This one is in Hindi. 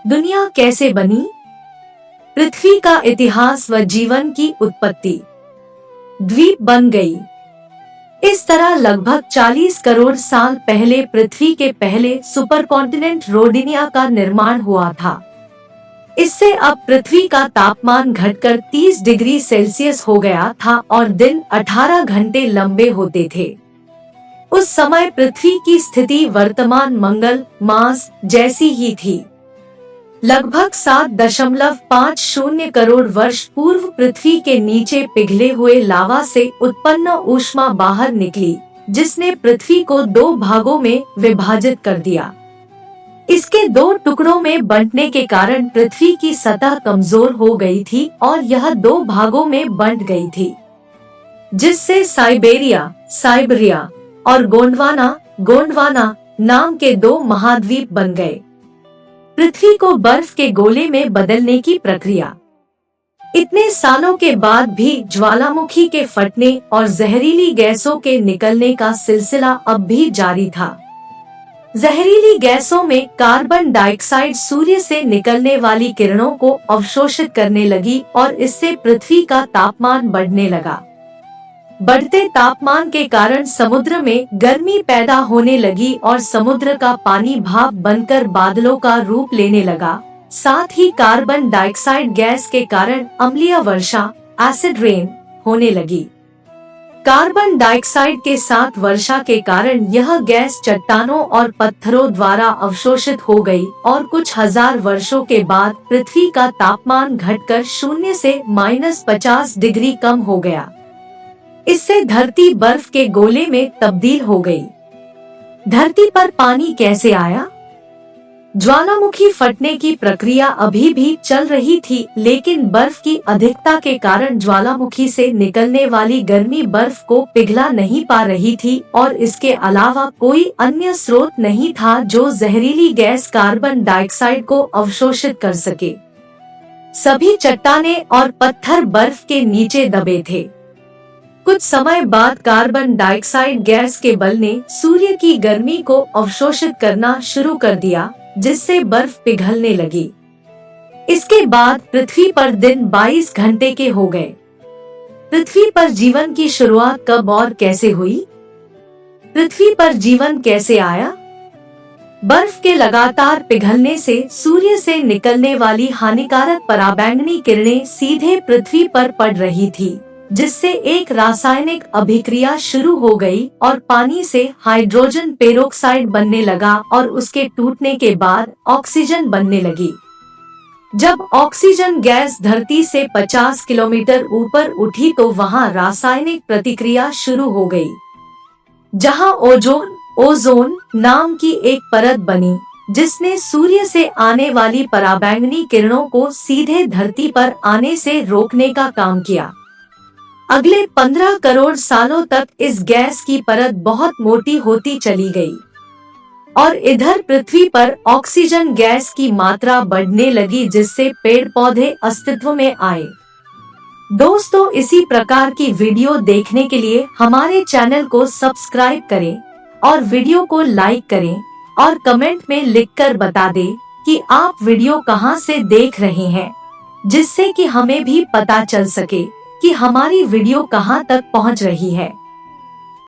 दुनिया कैसे बनी? पृथ्वी का इतिहास व जीवन की उत्पत्ति। द्वीप बन गई। इस तरह लगभग 40 करोड़ साल पहले पृथ्वी के पहले सुपरकॉन्टिनेंट रोडिनिया का निर्माण हुआ था। इससे अब पृथ्वी का तापमान घटकर 30 डिग्री सेल्सियस हो गया था और दिन 18 घंटे लंबे होते थे। उस समय पृथ्वी की स्थिति वर्तमान मंगल, मार्स जैसी ही थी। लगभग 7.50 करोड़ वर्ष पूर्व पृथ्वी के नीचे पिघले हुए लावा से उत्पन्न ऊष्मा बाहर निकली, जिसने पृथ्वी को 2 भागों में विभाजित कर दिया। इसके 2 टुकड़ों में बंटने के कारण पृथ्वी की सतह कमजोर हो गई थी और यह 2 भागों में बंट गई थी, जिससे साइबेरिया और गोंडवाना नाम के 2 महाद्वीप बन गए। पृथ्वी को बर्फ के गोले में बदलने की प्रक्रिया। इतने सालों के बाद भी ज्वालामुखी के फटने और जहरीली गैसों के निकलने का सिलसिला अब भी जारी था। जहरीली गैसों में कार्बन डाइऑक्साइड सूर्य से निकलने वाली किरणों को अवशोषित करने लगी और इससे पृथ्वी का तापमान बढ़ने लगा। बढ़ते तापमान के कारण समुद्र में गर्मी पैदा होने लगी और समुद्र का पानी भाप बनकर बादलों का रूप लेने लगा। साथ ही कार्बन डाइऑक्साइड गैस के कारण अम्लीय वर्षा, एसिड रेन होने लगी। कार्बन डाइऑक्साइड के साथ वर्षा के कारण यह गैस चट्टानों और पत्थरों द्वारा अवशोषित हो गई और कुछ हजार वर्षों के बाद पृथ्वी का तापमान घटकर 0 से -50 डिग्री कम हो गया। इससे धरती बर्फ के गोले में तब्दील हो गई। धरती पर पानी कैसे आया? ज्वालामुखी फटने की प्रक्रिया अभी भी चल रही थी, लेकिन बर्फ की अधिकता के कारण ज्वालामुखी से निकलने वाली गर्मी बर्फ को पिघला नहीं पा रही थी और इसके अलावा कोई अन्य स्रोत नहीं था जो जहरीली गैस कार्बन डाइऑक्साइड को अवशोषित कर सके। सभी चट्टानें और पत्थर बर्फ के नीचे दबे थे। कुछ समय बाद कार्बन डाइऑक्साइड गैस के बल ने सूर्य की गर्मी को अवशोषित करना शुरू कर दिया, जिससे बर्फ पिघलने लगी। इसके बाद पृथ्वी पर दिन 22 घंटे के हो गए। पृथ्वी पर जीवन की शुरुआत कब और कैसे हुई? पृथ्वी पर जीवन कैसे आया? बर्फ के लगातार पिघलने से सूर्य से निकलने वाली हानिकारक पराबैंगनी किरणें सीधे पृथ्वी पर पड़ रही थी, जिससे एक रासायनिक अभिक्रिया शुरू हो गई और पानी से हाइड्रोजन पेरोक्साइड बनने लगा और उसके टूटने के बाद ऑक्सीजन बनने लगी। जब ऑक्सीजन गैस धरती से 50 किलोमीटर ऊपर उठी तो वहां रासायनिक प्रतिक्रिया शुरू हो गई, जहां ओजोन नाम की एक परत बनी, जिसने सूर्य से आने वाली पराबैंगनी किरणों को सीधे धरती पर आने से रोकने का काम किया। अगले 15 करोड़ सालों तक इस गैस की परत बहुत मोटी होती चली गई और इधर पृथ्वी पर ऑक्सीजन गैस की मात्रा बढ़ने लगी, जिससे पेड़ पौधे अस्तित्व में आए। दोस्तों, इसी प्रकार की वीडियो देखने के लिए हमारे चैनल को सब्सक्राइब करें और वीडियो को लाइक करें और कमेंट में लिखकर बता दें कि आप वीडियो कहां से देख रहे हैं, जिससे कि हमें भी पता चल सके कि हमारी वीडियो कहां तक पहुंच रही है।